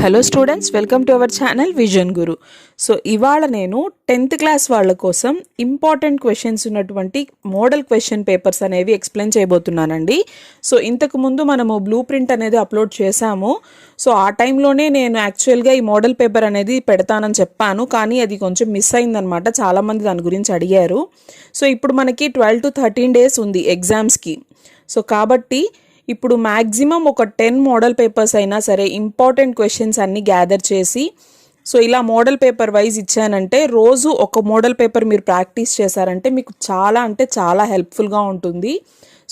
Hello students, welcome to our channel vision Guru. So ఇవాళ నేను 10th class వాళ్ళ కోసం ఇంపార్టెంట్ క్వశ్చన్స్ ఉన్నటువంటి మోడల్ క్వశ్చన్ పేపర్స్ అనేవి ఎక్స్ప్లెయిన్ చేయబోతున్నానండి. సో ఇంతకు ముందు మనము బ్లూ ప్రింట్ అనేది అప్లోడ్ చేశాము. సో ఆ టైంలోనే నేను యాక్చువల్గా ఈ మోడల్ పేపర్ అనేది పెడతానని చెప్పాను, కానీ అది కొంచెం మిస్ అయిందనమాట. చాలామంది దాని గురించి అడిగారు. సో ఇప్పుడు మనకి 12 to 13 days ఉంది ఎగ్జామ్స్కి. సో కాబట్టి ఇప్పుడు మ్యాక్సిమం ఒక 10 మోడల్ పేపర్స్ అయినా సరే ఇంపార్టెంట్ క్వశ్చన్స్ అన్నీ గ్యాదర్ చేసి, సో ఇలా మోడల్ పేపర్ వైజ్ ఇచ్చానంటే రోజు ఒక మోడల్ పేపర్ మీరు ప్రాక్టీస్ చేశారంటే మీకు చాలా అంటే చాలా హెల్ప్ఫుల్గా ఉంటుంది.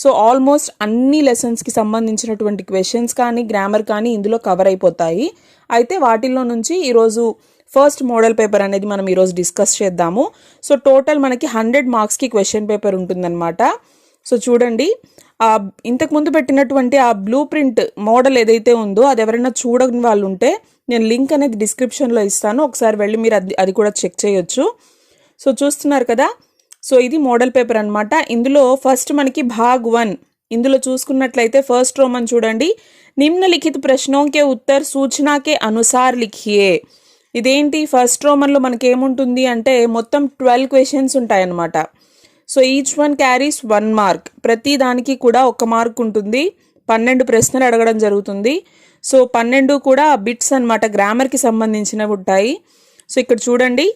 సో ఆల్మోస్ట్ అన్ని లెసన్స్కి సంబంధించినటువంటి క్వశ్చన్స్ కానీ గ్రామర్ కానీ ఇందులో కవర్ అయిపోతాయి. అయితే వాటిల్లో నుంచి ఈరోజు ఫస్ట్ మోడల్ పేపర్ అనేది మనం ఈరోజు డిస్కస్ చేద్దాము. సో టోటల్ మనకి 100 మార్క్స్కి క్వశ్చన్ పేపర్ ఉంటుందన్నమాట. సో చూడండి, ఇంతకుముందు పెట్టినటువంటి ఆ బ్లూ ప్రింట్ మోడల్ ఏదైతే ఉందో అది ఎవరైనా చూడని వాళ్ళు ఉంటే నేను లింక్ అనేది డిస్క్రిప్షన్లో ఇస్తాను, ఒకసారి వెళ్ళి మీరు అది కూడా చెక్ చేయొచ్చు. సో చూస్తున్నారు కదా, సో ఇది మోడల్ పేపర్ అనమాట. ఇందులో ఫస్ట్ మనకి భాగ్ 1 ఇందులో చూసుకున్నట్లయితే ఫస్ట్ రోమన్ చూడండి, నిమ్నలిఖిత ప్రశ్నోంకే ఉత్తర్ సూచనాకే అనుసార్ లిఖియే. ఇదేంటి, ఫస్ట్ రోమన్లో మనకి ఏముంటుంది అంటే మొత్తం 12 క్వశ్చన్స్ ఉంటాయన్నమాట. So each one carries 1 mark. ప్రతి దానికి కూడా 1 మార్క్ ఉంటుంది. 12 ప్రశ్నలు అడగడం జరుగుతుంది. సో 12 కూడా బిట్స్ అనమాట, గ్రామర్కి సంబంధించినవి ఉంటాయి. సో ఇక్కడ చూడండి,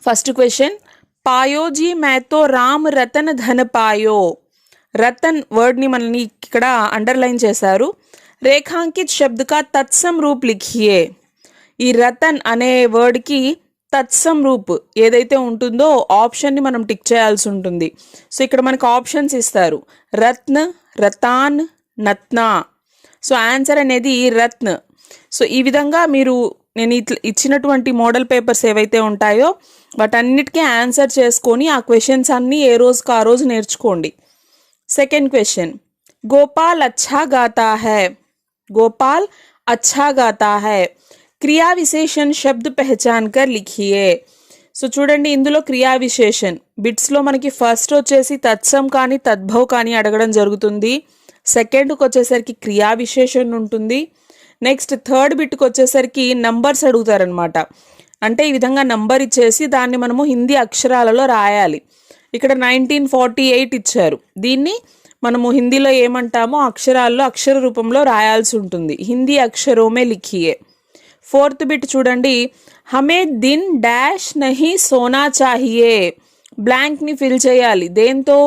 ఫస్ట్ క్వశ్చన్, పాయోజీ మేతో రామ్ రతన్ ధన్ పాయో. రతన్ వర్డ్ని మనల్ని ఇక్కడ అండర్లైన్ చేశారు. రేఖాంకిత్ శబ్దకా తత్సమ్ రూప్ లిఖియే. ఈ రతన్ అనే వర్డ్కి తత్సమ్ రూప్ ఏదైతే ఉంటుందో ఆప్షన్ని మనం టిక్ చేయాల్సి ఉంటుంది. సో ఇక్కడ మనకు ఆప్షన్స్ ఇస్తారు, రత్న, రతాన్, నత్నా. సో ఆన్సర్ అనేది రత్న. సో ఈ విధంగా మీరు నేను ఇచ్చినటువంటి మోడల్ పేపర్స్ ఏవైతే ఉంటాయో వాటన్నిటికీ ఆన్సర్ చేసుకొని ఆ క్వశ్చన్స్ అన్నీ ఏ రోజుకి ఆ రోజు నేర్చుకోండి. సెకండ్ క్వశ్చన్, గోపాల్ అచ్చా గాతా హై. గోపాల్ అచ్చా గాతా హై. క్రియా విశేషణ్ శబ్ద పెహచాన్ కర్ లిఖియే. సో చూడండి, ఇందులో క్రియా విశేషణ్ బిట్స్లో మనకి ఫస్ట్ వచ్చేసి తత్సమ్ కానీ తద్భవ్ కానీ అడగడం జరుగుతుంది. సెకండ్కి వచ్చేసరికి క్రియా విశేషణ్ ఉంటుంది. నెక్స్ట్ థర్డ్ బిట్కి వచ్చేసరికి నంబర్స్ అడుగుతారనమాట. అంటే ఈ విధంగా నంబర్ ఇచ్చేసి దాన్ని మనము హిందీ అక్షరాలలో రాయాలి. ఇక్కడ 1948 ఇచ్చారు. దీన్ని మనము హిందీలో ఏమంటామో అక్షరాల్లో అక్షర రూపంలో రాయాల్సి ఉంటుంది. హిందీ అక్షరోమే లిఖియే. ఫోర్త్ బిట్ చూడండి, హమే దిన్ డాష్ నహీ సోనా చాహియే. బ్లాంక్ని ఫిల్ చేయాలి. దేంతో?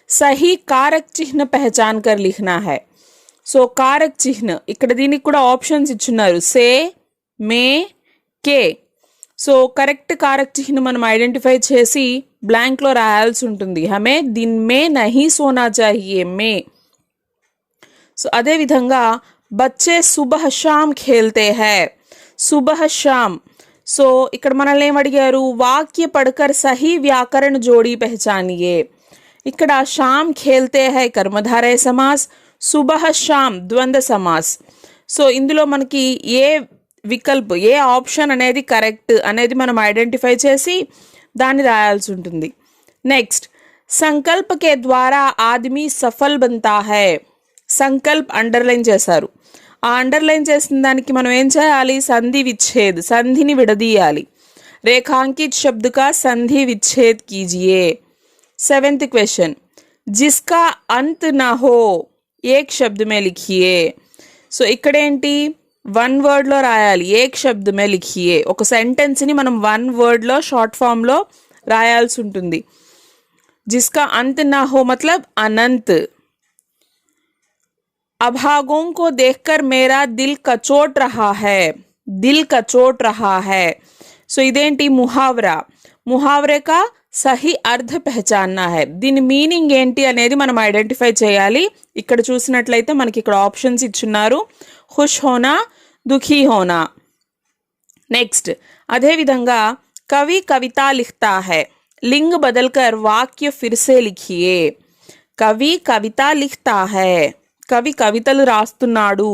సహీ కారక్ చిహ్న పెహచాన్ కర్ లిఖనా హై. సో కారక్ చిహ్న ఇక్కడ దీనికి కూడా ఆప్షన్స్ ఇచ్చున్నారు, సే, మే, కే. సో కరెక్ట్ కారక్ చిహ్న మనం ఐడెంటిఫై చేసి బ్లాంక్లో రాయాల్సి ఉంటుంది. హమే దిన్ మే నహీ సోనా చాహియే, మే. సో అదేవిధంగా బచ్చే సుబహ్ షామ్ ఖేల్తే హై. సుబహ్ షామ్. సో ఇక్కడ మనల్ని ఏమడిగారు, వాక్య పడకర్ సహీ వ్యాకరణ జోడీ పెహచానియే. ఇక్కడ షామ్ ఖేల్తే హై కర్మధారయ సమాస్, సుబహ్ షామ్ ద్వంద్వ సమాస్. సో ఇందులో మనకి ఏ వికల్ప్ ఏ ఆప్షన్ అనేది కరెక్ట్ అనేది మనం ఐడెంటిఫై చేసి దాన్ని రాయాల్సి ఉంటుంది. నెక్స్ట్, సంకల్ప్ కే ద్వారా ఆద్మీ సఫల్ బంతా హై. సంకల్ప్ అండర్లైన్ చేశారు. ఆ అండర్లైన్ చేసిన దానికి మనం ఏం చేయాలి, సంధి విచ్ఛేద్, సంధిని విడదీయాలి. రేఖాంకిత్ శబ్ద కా సంధి విచ్ఛేద్ కీజియే. సెవెంత్ క్వశ్చన్, జిస్కా అంత్ నా హో ఏక్ శబ్ద మే లిఖియే. సో ఇక్కడేంటి, 1 వర్డ్లో రాయాలి, ఏక్ శబ్ద మే లిఖియే. ఒక సెంటెన్స్ని మనం 1 వర్డ్లో షార్ట్ ఫామ్లో రాయాల్సి ఉంటుంది. జిస్కా అంత్ నా హో మతలబ్ అనంత్. अभागों को देखकर मेरा दिल कचोट रहा है. दिल कचोट रहा है. సో ఇదేంటి, ముహావరా. ముహావరే కా సహీ అర్థ పెహచాన్నా హై. దీని మీనింగ్ ఏంటి అనేది మనం ఐడెంటిఫై చేయాలి. ఇక్కడ చూసినట్లయితే మనకి ఇక్కడ ఆప్షన్స్ ఇచ్చున్నారు, ఖుష్ హోనా, దుఖీ హోనా. నెక్స్ట్, అదేవిధంగా కవి కవితా లిఖతా హై. లింగ్ బదల్కర్ వాక్య ఫిర్సే లిఖియే. కవి కవితా లిఖతా హై. కవి కవితలు రాస్తున్నాడు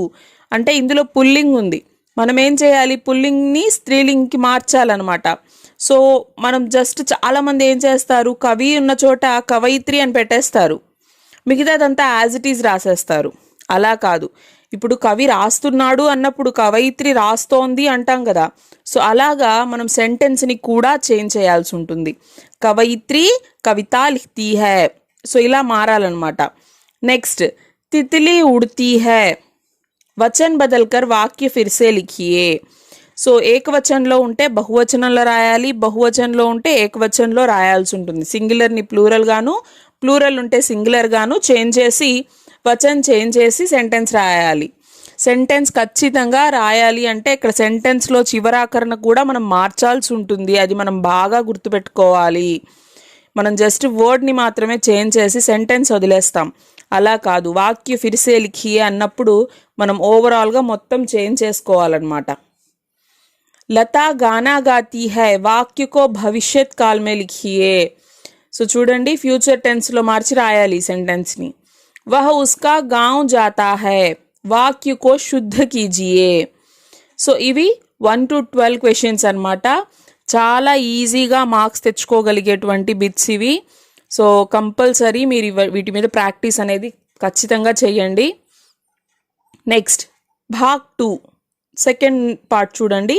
అంటే ఇందులో పుల్లింగ్ ఉంది. మనం ఏం చేయాలి, పుల్లింగ్ని స్త్రీలింగ్కి మార్చాలన్నమాట. సో మనం జస్ట్ చాలామంది ఏం చేస్తారు, కవి ఉన్న చోట కవయిత్రి అని పెట్టేస్తారు, మిగతాదంతా యాజ్ ఇట్ ఈజ్ రాసేస్తారు. అలా కాదు, ఇప్పుడు కవి రాస్తున్నాడు అన్నప్పుడు కవయిత్రి రాస్తోంది అంటాం కదా. సో అలాగా మనం సెంటెన్స్ని కూడా చేంజ్ చేయాల్సి ఉంటుంది. కవయిత్రి కవితా లిఖతీ హై, సో ఇలా మారాలన్నమాట. నెక్స్ట్ తిత్లీ ఉడ్తీ హై, వచన్ బదల్కర్ వాక్య ఫిర్సే లిఖియే. సో ఏకవచనంలో ఉంటే బహువచనంలో రాయాలి, బహువచనంలో ఉంటే ఏకవచనంలో రాయాల్సి ఉంటుంది. సింగులర్ని ప్లూరల్ గాను, ప్లూరల్ ఉంటే సింగులర్ గాను చేంజ్ చేసి వచన్ చేంజ్ చేసి సెంటెన్స్ రాయాలి. సెంటెన్స్ ఖచ్చితంగా రాయాలి అంటే ఇక్కడ సెంటెన్స్లో చివరాకరణ కూడా మనం మార్చాల్సి ఉంటుంది. అది మనం బాగా గుర్తుపెట్టుకోవాలి. మనం జస్ట్ వర్డ్ని మాత్రమే చేంజ్ చేసి సెంటెన్స్ వదిలేస్తాం. అలా కాదు, వాక్య ఫిర్సే లిఖియే అన్నప్పుడు మనం ఓవరాల్గా మొత్తం చేంజ్ చేసుకోవాలన్నమాట. లతా గానా గాతీ హై, వాక్య కో భవిష్యత్ కాల్ మే లిఖియే. సో చూడండి, ఫ్యూచర్ టెన్స్లో మార్చి రాయాలి సెంటెన్స్ని. వహ ఉస్కా గాంవ్ జాతా హై, వాక్య కో శుద్ధ కీజియే. సో ఇవి 1 to 12 క్వశ్చన్స్ అనమాట. చాలా ఈజీగా మార్క్స్ తెచ్చుకోగలిగేటువంటి బిట్స్ ఇవి. సో కంపల్సరీ మీరు వీటి మీద ప్రాక్టీస్ అనేది ఖచ్చితంగా చేయండి. నెక్స్ట్ భాగ్ 2 సెకండ్ పార్ట్ చూడండి.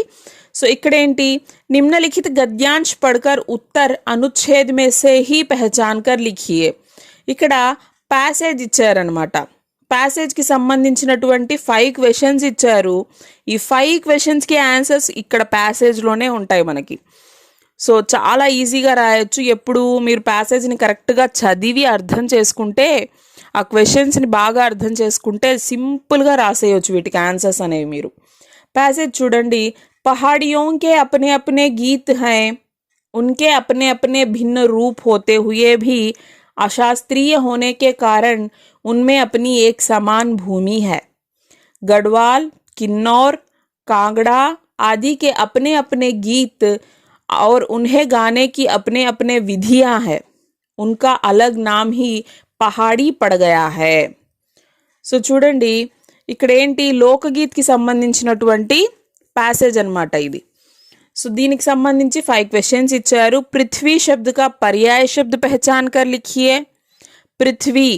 సో ఇక్కడ ఏంటి, నిమ్నలిఖిత గద్యాంశ్ పడ్కర్ ఉత్తర్ అనుచ్ఛేద్ మే సే హీ పహచాన్ కర్ లిఖియే. ఇక్కడ ప్యాసేజ్ ఇచ్చారనమాట. ప్యాసేజ్కి సంబంధించినటువంటి 5 క్వశ్చన్స్ ఇచ్చారు. ఈ 5 క్వశ్చన్స్కి ఆన్సర్స్ ఇక్కడ ప్యాసేజ్లోనే ఉంటాయి మనకి. సో చాలా ఈజీగా రాయొచ్చు. ఎప్పుడు మీరు ప్యాసేజ్ని కరెక్ట్గా చదివి అర్థం చేసుకుంటే, ఆ క్వశ్చన్స్ని బాగా అర్థం చేసుకుంటే సింపుల్గా రాసేయచ్చు వీటికి ఆన్సర్స్ అనేవి మీరు. पैसेज చూడండి, पहाड़ियों के अपने अपने गीत हैं, उनके अपने अपने भिन्न रूप होते हुए भी अशास्त्रीय होने के कारण उनमें अपनी एक समान भूमि है. गढ़वाल, किन्नौर, कांगड़ा आदि के अपने अपने गीत और उन्हें गाने की अपने अपने विधियां हैं. उनका अलग नाम ही पहाड़ी पड़ गया है. సో చూడండి, ఇక్కడ ఏంటి, లోకగీత్కి సంబంధించినటువంటి ప్యాసేజ్ అనమాట ఇది. సో దీనికి సంబంధించి 5 క్వశ్చన్స్ ఇచ్చారు. పృథ్వీ శబ్ద కా పర్యాయ శబ్ద పహచాన్ కర్ లిఖియే. పృథ్వీ,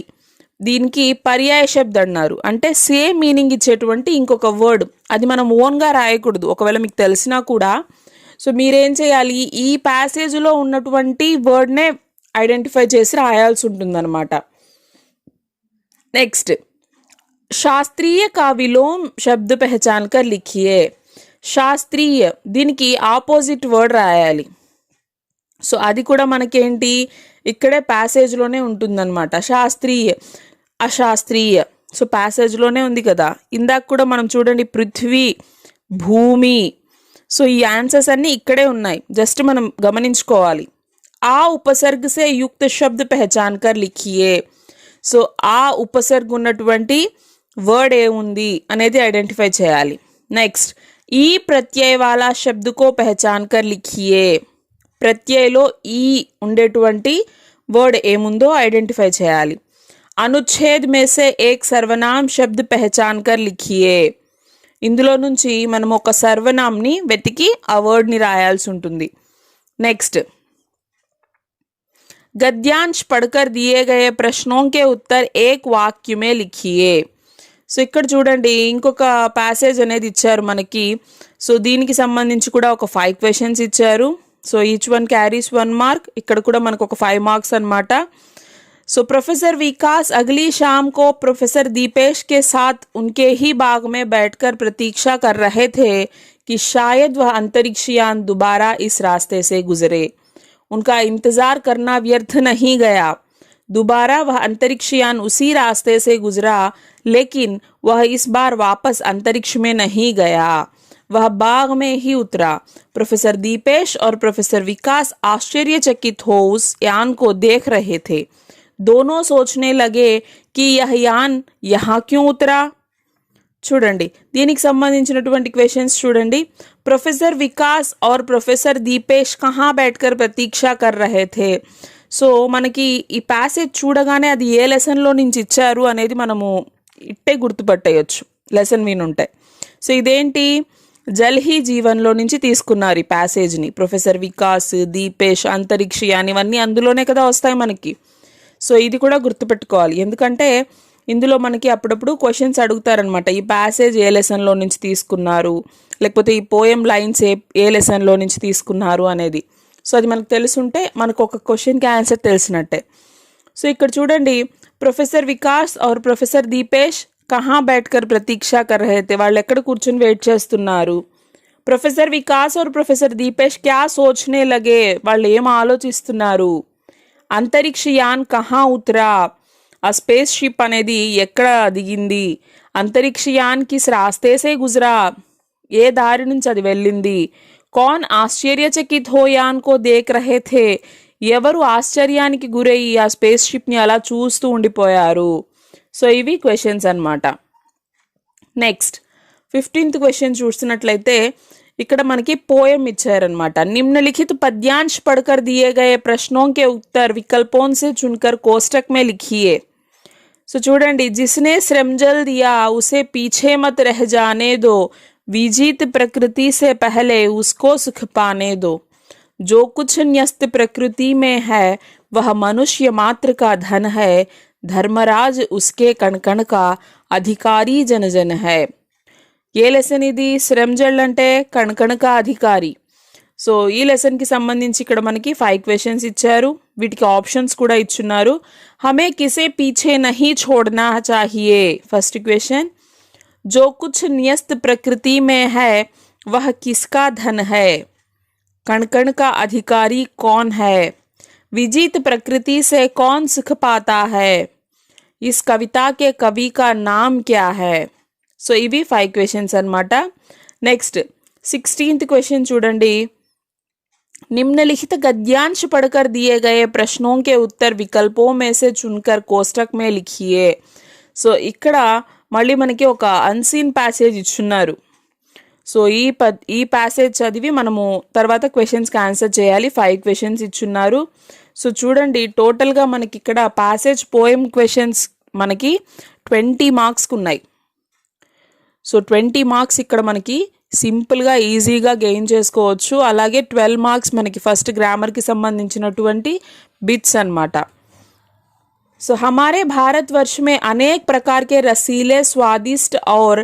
దీనికి పర్యాయ శబ్ద అన్నారు, అంటే సేమ్ మీనింగ్ ఇచ్చేటువంటి ఇంకొక వర్డ్. అది మనం ఓన్గా రాయకూడదు, ఒకవేళ మీకు తెలిసినా కూడా. సో మీరేం చేయాలి, ఈ ప్యాసేజ్లో ఉన్నటువంటి వర్డ్నే ఐడెంటిఫై చేసి రాయాల్సి ఉంటుందన్నమాట. నెక్స్ట్ శాస్త్రీయ का विलोम शब्द पहचान कर लिखिए. శాస్త్రీయ, దీనికి ఆపోజిట్ వర్డ్ రాయాలి. సో అది కూడా మనకేంటి, ఇక్కడే ప్యాసేజ్లోనే ఉంటుందన్నమాట. శాస్త్రీయ, అశాస్త్రీయ, సో ప్యాసేజ్లోనే ఉంది కదా. ఇందాక కూడా మనం చూడండి, పృథ్వీ, భూమి. సో ఈ ఆన్సర్స్ అన్నీ ఇక్కడే ఉన్నాయి, జస్ట్ మనం గమనించుకోవాలి. ఆ ఉపసర్గ సే యుక్త శబ్ద పహచాన్ కర్ లిఖియే. సో ఆ ఉపసర్గ ఉన్నటువంటి వర్డ్ ఏముంది అనేది ఐడెంటిఫై చేయాలి. నెక్స్ట్ ఈ ప్రత్యయ వాలా శబ్దకో పహచాన్ కర్ లిఖియే. ప్రత్యయలో ఈ ఉండేటువంటి వర్డ్ ఏముందో ఐడెంటిఫై చేయాలి. అనుచ్ఛేద్ మే సే ఏక్ సర్వనామ్ శబ్ద పహచాన్ కర్ లిఖియే. ఇందులో నుంచి మనం ఒక సర్వనామ్ని వెతికి ఆ వర్డ్ని రాయాల్సి ఉంటుంది. నెక్స్ట్ गद्यांश पढ़कर दिए गए प्रश्नों के उत्तर एक वाक्य में लिखिए. సో ఇక్కడ చూడండి, ఇంకొక ప్యాసేజ్ అనేది ఇచ్చారు మనకి. సో దీనికి సంబంధించి కూడా ఒక 5 క్వశ్చన్స్ ఇచ్చారు. So each one carries 1 mark. ఇక్కడ కూడా మనకు ఒక 5 మార్క్స్ అనమాట. సో प्रोफेसर विकास अगली शाम को प्रोफेसर दीपेश के साथ उनके ही बाग में बैठकर प्रतीक्षा कर रहे थे कि शायद वह अंतरिक्षयान दोबारा इस रास्ते से गुजरे. उनका इंतजार करना व्यर्थ नहीं गया. दोबारा वह अंतरिक्षयान उसी रास्ते से गुजरा, लेकिन वह इस बार वापस अंतरिक्ष में नहीं गया, वह बाग में ही उतरा. प्रोफेसर दीपेश और प्रोफेसर विकास आश्चर्यचकित हो उस यान को देख रहे थे. दोनों सोचने लगे कि यह यान यहाँ क्यों उतरा. చూడండి, దీనికి సంబంధించినటువంటి క్వశ్చన్స్ చూడండి. ప్రొఫెసర్ వికాస్ और ప్రొఫెసర్ దీపేష్ కహా बैठकर ప్రతీక్ష कर रहे थे. సో మనకి ఈ ప్యాసేజ్ చూడగానే అది ఏ లెసన్లో నుంచి ఇచ్చారు అనేది మనము ఇట్టే గుర్తుపట్టేయచ్చు, లెసన్ వినుంటే. సో ఇదేంటి, జల్ హీ జీవన్లో నుంచి తీసుకున్నారు ఈ ప్యాసేజ్ని. ప్రొఫెసర్ వికాస్, దీపేష్, అంతరిక్షయాన్ ఇవన్నీ అందులోనే కదా వస్తాయి మనకి. సో ఇది కూడా గుర్తుపెట్టుకోవాలి, ఎందుకంటే ఇందులో మనకి అప్పుడప్పుడు క్వశ్చన్స్ అడుగుతారనమాట, ఈ ప్యాసేజ్ ఏ లెసన్లో నుంచి తీసుకున్నారు, లేకపోతే ఈ పోయం లైన్స్ ఏ లెసన్లో నుంచి తీసుకున్నారు అనేది. సో అది మనకు తెలుసుంటే మనకు ఒక క్వశ్చన్కి ఆన్సర్ తెలిసినట్టే. సో ఇక్కడ చూడండి, ప్రొఫెసర్ వికాస్ और ప్రొఫెసర్ దీపేష్ కహా बैठकर प्रतीक्षा कर रहे थे, వాళ్ళు ఎక్కడ కూర్చొని వెయిట్ చేస్తున్నారు. ప్రొఫెసర్ వికాస్ और ప్రొఫెసర్ దీపేష్ क्या सोचने लगे, వాళ్ళు ఏం ఆలోచిస్తున్నారు. అంతరిక్ష యాన్ కహా ఉతరా, ఆ స్పేస్ షిప్ అనేది ఎక్కడ దిగింది. అంతరిక్ష యాన్ కిస్ రాస్తే సే గుజరా, ఏ దారి నుంచి అది వెళ్ళింది. కౌన్ ఆశ్చర్యచకిత్ హో యాన్ కో దేఖ్ రహే థే, ఎవరు ఆశ్చర్యానికి గురయ్యి ఆ స్పేస్ షిప్ని అలా చూస్తూ ఉండిపోయారు. సో ఇవి క్వశ్చన్స్ అన్నమాట. నెక్స్ట్ 15th క్వశ్చన్ చూస్తున్నట్లయితే ఇక్కడ మనకి పోయం ఇచ్చారనమాట. निम्नलिखित पद्यांश पढ़कर दिए गए प्रश्नों के उत्तर विकल्पों से चुनकर कोष्टक में लिखिए. సో చూడండి, जिसने श्रमजल दिया उसे पीछे मत रह जाने दो, विजीत प्रकृति से पहले उसको सुख पाने दो, जो कुछ न्यस्त प्रकृति में है वह मनुष्य मात्र का धन है, धर्मराज उसके कण कण का अधिकारी जन जन है. ఏ లెసన్ ఇది? శ్రమజల్ అంటే కణకణక అధికారి. సో ఈ లెసన్కి సంబంధించి ఇక్కడ మనకి 5 క్వశ్చన్స్ ఇచ్చారు, వీటికి ఆప్షన్స్ కూడా ఇచ్చున్నారు. హమే కిసే పీछे नहीं छोड़ना चाहिए. ఫస్ట్ క్వశ్చన్, जो कुछ न्यस्त प्रकृति में है वह किसका धन है, कण कण का अधिकारी कौन है, विजीत प्रकृति से कौन सुख पाता है, इस कविता के कवि का नाम क्या है. సో ఇవి 5 క్వశ్చన్స్ అన్నమాట. నెక్స్ట్ 16th క్వశ్చన్ చూడండి, निम्नलिखित गद्यांश पढ़कर दिए गए प्रश्नों के उत्तर विकल्पों में से चुनकर कोष्टक में लिखिए. సో ఇక్కడ మళ్ళీ మనకి ఒక అన్సీన్ ప్యాసేజ్ ఇచ్చున్నారు. సో ఈ ప్యాసేజ్ చదివి మనము తర్వాత క్వశ్చన్స్కి ఆన్సర్ చేయాలి. 5 క్వశ్చన్స్ ఇచ్చున్నారు. సో చూడండి, టోటల్గా మనకి ఇక్కడ ప్యాసేజ్ పోయం క్వశ్చన్స్ మనకి 20 మార్క్స్కి ఉన్నాయి. సో 20 మార్క్స్ ఇక్కడ మనకి సింపుల్గా ఈజీగా గెయిన్ చేసుకోవచ్చు. అలాగే 12 మార్క్స్ మనకి ఫస్ట్ గ్రామర్కి సంబంధించినటువంటి బిట్స్ అన్నమాట. సో हमारे भारतवर्ष में अनेक प्रकार के रसीले, स्वादिष्ट और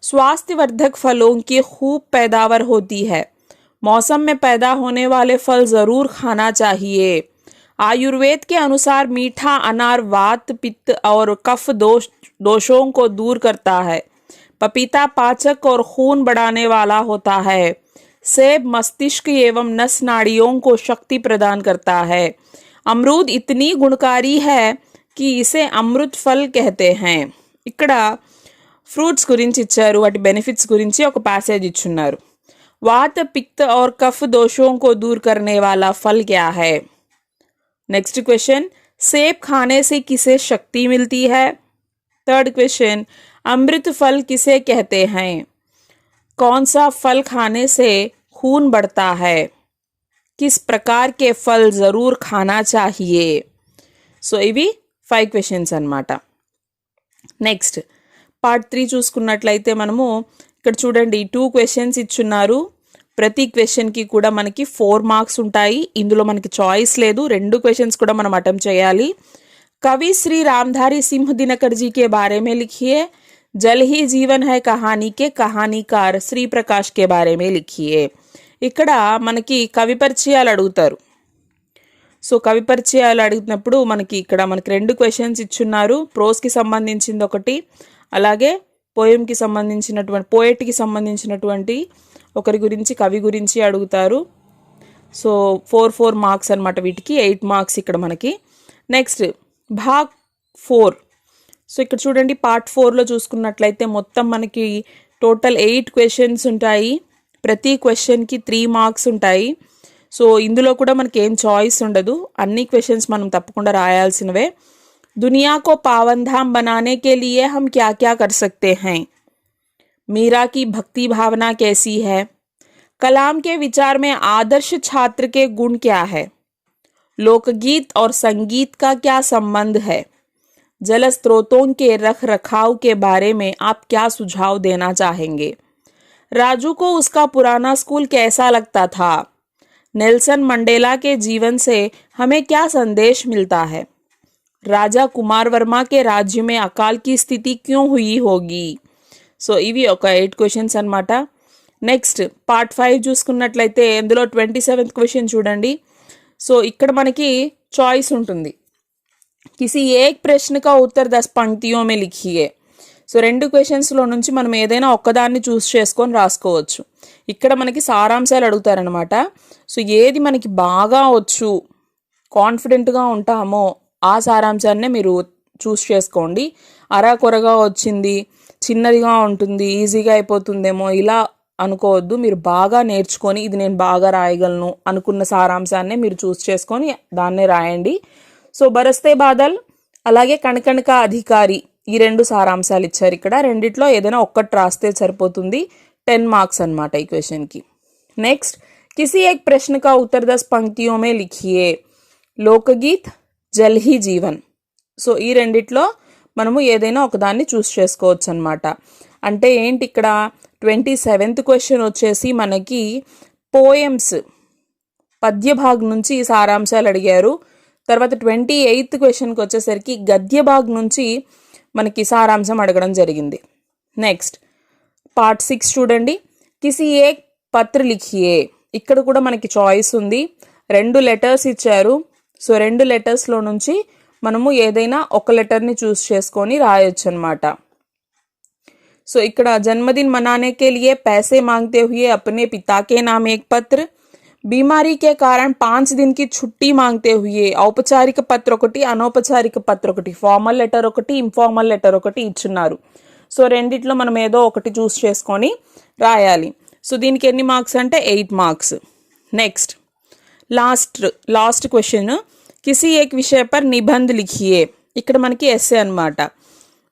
स्वास्थ्यवर्धक फलों की खूब पैदावार होती है. मौसम में पैदा होने वाले फल ज़रूर खाना चाहिए. आयुर्वेद के अनुसार मीठा अनार वात, पित्त और कफ दोषों को दूर करता है. पपीता पाचक और खून बढ़ाने वाला होता है. सेब मस्तिष्क एवं नस नाड़ियों को शक्ति प्रदान करता है. अमरूद इतनी गुणकारी है कि इसे अमृत फल कहते हैं. ఇక్కడ ఫ్రూట్స్ గురించి ఇచ్చారు, వాటి బెనిఫిట్స్ గురించి ఒక ప్యాసేజ్ ఇచ్చున్నారు. वात पित्त और कफ दोषों को दूर करने वाला फल क्या है. नेक्स्ट क्वेश्चन, सेब खाने से किसे शक्ति मिलती है. थर्ड क्वेश्चन, अमृत फल किसे कहते हैं. कौन सा फल खाने से खून बढ़ता है. किस प्रकार के फल ज़रूर खाना चाहिए. సో ఇవి 5 క్వశ్చన్స్ అన్నమాట. నెక్స్ట్ పార్ట్ 3 చూసుకున్నట్లయితే మనము ఇక్కడ చూడండి 2 క్వశ్చన్స్ ఇచ్చున్నారు. ప్రతి క్వశ్చన్కి కూడా మనకి 4 మార్క్స్ ఉంటాయి. ఇందులో మనకి చాయిస్ లేదు, 2 క్వశ్చన్స్ కూడా మనం అటెంప్ట్ చేయాలి. कवि श्री रामधारी सिंह दिनकर जी के बारे में लिखिए. जल ही जीवन है कहानी के कहानीकार श्री प्रकाश के बारे में लिखिए. ఇక్కడ మనకి కవి పరిచయాలు అడుగుతారు. సో కవి పరిచయాలు అడిగినప్పుడు మనకి ఇక్కడ మనకి 2 క్వశ్చన్స్ ఇచ్చున్నారు. ప్రోస్కి సంబంధించింది ఒకటి, అలాగే పోయంకి పోయెట్కి సంబంధించినటువంటి ఒకరి గురించి కవి గురించి అడుగుతారు. సో 4 మార్క్స్ అనమాట, వీటికి 8 మార్క్స్ ఇక్కడ మనకి. నెక్స్ట్ భాగ్ 4. సో ఇక్కడ చూడండి పార్ట్ 4లో చూసుకున్నట్లయితే మొత్తం మనకి టోటల్ 8 క్వశ్చన్స్ ఉంటాయి. ప్రతి క్వశ్చన్కి 3 మార్క్స్ ఉంటాయి. సో ఇందులో కూడా మనకి ఏం చాయిస్ ఉండదు, అన్ని క్వశ్చన్స్ మనం తప్పకుండా రాయాల్సినవే. दुनिया को पावन धाम बनाने के लिए हम क्या क्या कर सकते हैं. मीरा की भक्ति भावना कैसी है. कलाम के विचार में आदर्श छात्र के गुण क्या है. लोकगीत और संगीत का क्या संबंध है. जल स्रोतों के रख रखाव के बारे में आप क्या सुझाव देना चाहेंगे. राजू को उसका पुराना स्कूल कैसा लगता था. नेल्सन मंडेला के जीवन से हमें क्या संदेश मिलता है. రాజా కుమార్ వర్మ के राज्य में अकाल की स्थिति क्यों हुई होगी. సో ఇవి ఒక 8 క్వశ్చన్స్ అనమాట. నెక్స్ట్ పార్ట్ 5 చూసుకున్నట్లయితే ఇందులో 27th క్వశ్చన్ చూడండి. సో ఇక్కడ మనకి చాయిస్ ఉంటుంది. కిసి ఏక్ ప్రశ్న కా ఉత్తర్ 10 పంక్తియోं में लिखिए. సో 2 క్వశ్చన్స్లో నుంచి మనం ఏదైనా ఒక్కదాన్ని చూస్ చేసుకొని రాసుకోవచ్చు. ఇక్కడ మనకి సారాంశాలు అడుగుతారనమాట. సో ఏది మనకి బాగా వచ్చు, కాన్ఫిడెంట్గా ఉంటామో ఆ సారాంశాన్నే మీరు చూస్ చేసుకోండి. అరాకొరగా వచ్చింది, చిన్నదిగా ఉంటుంది, ఈజీగా అయిపోతుందేమో ఇలా అనుకోవద్దు. మీరు బాగా నేర్చుకొని ఇది నేను బాగా రాయగలను అనుకున్న సారాంశాన్నే మీరు చూస్ చేసుకొని దాన్నే రాయండి. సో బరస్తే బాదల్ అలాగే కణకణక అధికారి ఈ 2 సారాంశాలు ఇచ్చారు. ఇక్కడ రెండిట్లో ఏదైనా ఒక్కటి రాస్తే సరిపోతుంది. 10 మార్క్స్ అనమాట ఈ క్వశ్చన్కి. నెక్స్ట్ కిసి ఏక్ ప్రశ్న కా ఉత్తర్ 10 పంక్తియోं में लिखिए. లోకగీత్, జల్ హీ జీవన్. సో ఈ రెండిట్లో మనము ఏదైనా ఒకదాన్ని చూస్ చేసుకోవచ్చు అనమాట. అంటే ఏంటి ఇక్కడ 27th క్వశ్చన్ వచ్చేసి మనకి పోయమ్స్ పద్య భాగ్ నుంచి సారాంశాలు అడిగారు. తర్వాత 28th క్వశ్చన్కి వచ్చేసరికి గద్య భాగ్ నుంచి మనకి సారాంశం అడగడం జరిగింది. నెక్స్ట్ పార్ట్ 6 చూడండి. కిసి ఏక్ పత్ర లిఖియే. ఇక్కడ కూడా మనకి చాయిస్ ఉంది. 2 లెటర్స్ ఇచ్చారు. సో 2 లెటర్స్లో నుంచి మనము ఏదైనా ఒక లెటర్ని చూస్ చేసుకొని రాయొచ్చు అనమాట. సో ఇక్కడ జన్మదిన్ మనానే కే లియే पैसे मांगते हुए अपने पिता के नाम एक पत्र, बीमारी के कारण 5 दिन की छुट्टी मांगते हुए ఔపచారిక పత్ర ఒకటి, అనౌపచారిక పత్ర ఒకటి, ఫార్మల్ లెటర్ ఒకటి, ఇన్ఫార్మల్ లెటర్ ఒకటి ఇచ్చున్నారు. సో రెండిట్లో మనం ఏదో ఒకటి చూస్ చేసుకొని రాయాలి. సో దీనికి ఎన్ని మార్క్స్ అంటే 8 మార్క్స్. నెక్స్ట్ లాస్ట్ క్వశ్చన్ కిసి ఏక్ విషయ పర్ నిబంధ్ లిఖియే. ఇక్కడ మనకి ఎస్సే అనమాట.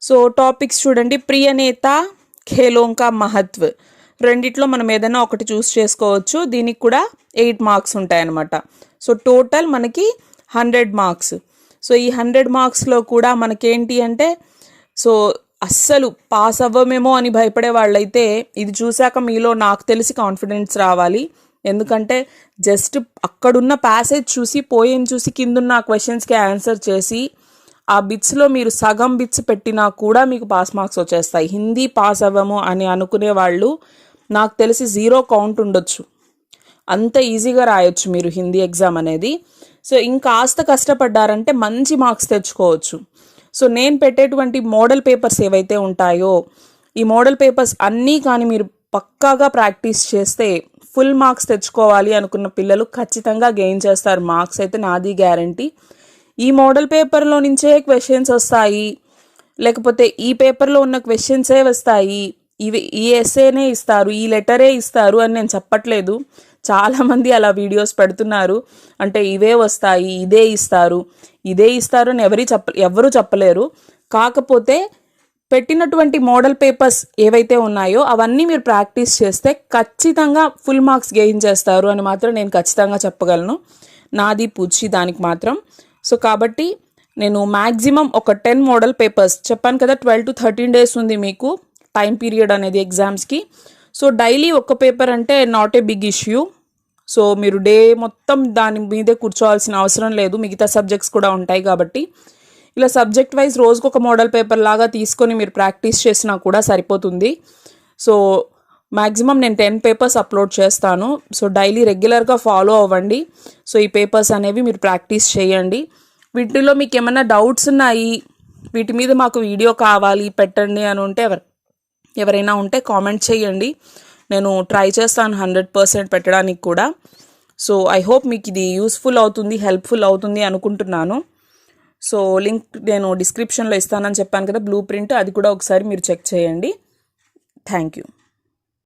సో టాపిక్స్ చూడండి. ప్రియనేత, ఖేలోం కా మహత్వ్. రెండిట్లో మనం ఏదైనా ఒకటి చూస్ చేసుకోవచ్చు. దీనికి కూడా 8 మార్క్స్ ఉంటాయన్నమాట. సో టోటల్ మనకి 100 మార్క్స్. సో ఈ 100 మార్క్స్లో కూడా మనకేంటి అంటే సో అస్సలు పాస్ అవ్వమేమో అని భయపడే వాళ్ళైతే ఇది చూశాక మీలో నాకు తెలిసి కాన్ఫిడెన్స్ రావాలి. ఎందుకంటే జస్ట్ అక్కడున్న ప్యాసేజ్ చూసి పోయం చూసి కిందున్న క్వశ్చన్స్కి ఆన్సర్ చేసి ఆ బిట్స్లో మీరు సగం బిట్స్ పెట్టినా కూడా మీకు పాస్ మార్క్స్ వచ్చేస్తాయి. హిందీ పాస్ అవ్వము అని అనుకునే వాళ్ళు నాకు తెలిసి 0 కౌంట్ ఉండొచ్చు. అంత ఈజీగా రాయొచ్చు మీరు హిందీ ఎగ్జామ్ అనేది. సో ఇంకాస్త కష్టపడ్డారంటే మంచి మార్క్స్ తెచ్చుకోవచ్చు. సో నేను పెట్టేటువంటి మోడల్ పేపర్స్ ఏవైతే ఉంటాయో ఈ మోడల్ పేపర్స్ అన్నీ కానీ మీరు పక్కాగా ప్రాక్టీస్ చేస్తే ఫుల్ మార్క్స్ తెచ్చుకోవాలి అనుకున్న పిల్లలు ఖచ్చితంగా గెయిన్ చేస్తారు మార్క్స్ అయితే, నాది గ్యారంటీ. ఈ మోడల్ పేపర్లో నుంచే క్వశ్చన్స్ వస్తాయి, లేకపోతే ఈ పేపర్లో ఉన్న క్వశ్చన్సే వస్తాయి, ఈ ఎస్సేనే ఇస్తారు, ఈ లెటరే ఇస్తారు అని నేను చెప్పట్లేదు. చాలామంది అలా వీడియోస్ పెడుతున్నారు. అంటే ఇవే వస్తాయి, ఇదే ఇస్తారు అని ఎవరు చెప్పలేరు. కాకపోతే పెట్టినటువంటి మోడల్ పేపర్స్ ఏవైతే ఉన్నాయో అవన్నీ మీరు ప్రాక్టీస్ చేస్తే ఖచ్చితంగా ఫుల్ మార్క్స్ గెయిన్ చేస్తారు అని మాత్రం నేను ఖచ్చితంగా చెప్పగలను. నాది పూచి దానికి మాత్రం. సో కాబట్టి నేను మ్యాక్సిమం ఒక 10 మోడల్ పేపర్స్ చెప్పాను కదా, 12 to 13 days ఉంది మీకు టైం పీరియడ్ అనేది ఎగ్జామ్స్కి. సో డైలీ ఒక పేపర్ అంటే not a big issue. So మీరు డే మొత్తం దాని మీదే కూర్చోవాల్సిన అవసరం లేదు, మిగతా సబ్జెక్ట్స్ కూడా ఉంటాయి కాబట్టి. ఇలా సబ్జెక్ట్ వైజ్ రోజుకు ఒక మోడల్ పేపర్ లాగా తీసుకొని మీరు ప్రాక్టీస్ చేసినా కూడా సరిపోతుంది. సో మ్యాక్సిమం నేను 10 పేపర్స్ అప్లోడ్ చేస్తాను. సో డైలీ రెగ్యులర్గా ఫాలో అవ్వండి. సో ఈ పేపర్స్ అనేవి మీరు ప్రాక్టీస్ చేయండి. వీటిలో మీకు ఏమైనా డౌట్స్ ఉన్నాయి, వీటి మీద మాకు వీడియో కావాలి పెట్టండి అని ఉంటే ఎవరైనా ఉంటే కామెంట్ చేయండి. నేను ట్రై చేస్తాను 100% పెట్టడానికి కూడా. సో ఐ హోప్ మీకు ఇది యూస్ఫుల్ అవుతుంది, హెల్ప్ఫుల్ అవుతుంది అనుకుంటున్నాను. సో లింక్ నేను డిస్క్రిప్షన్లో ఇస్తానని చెప్పాను కదా, బ్లూ ప్రింట్, అది కూడా ఒకసారి మీరు చెక్ చేయండి. Thank you.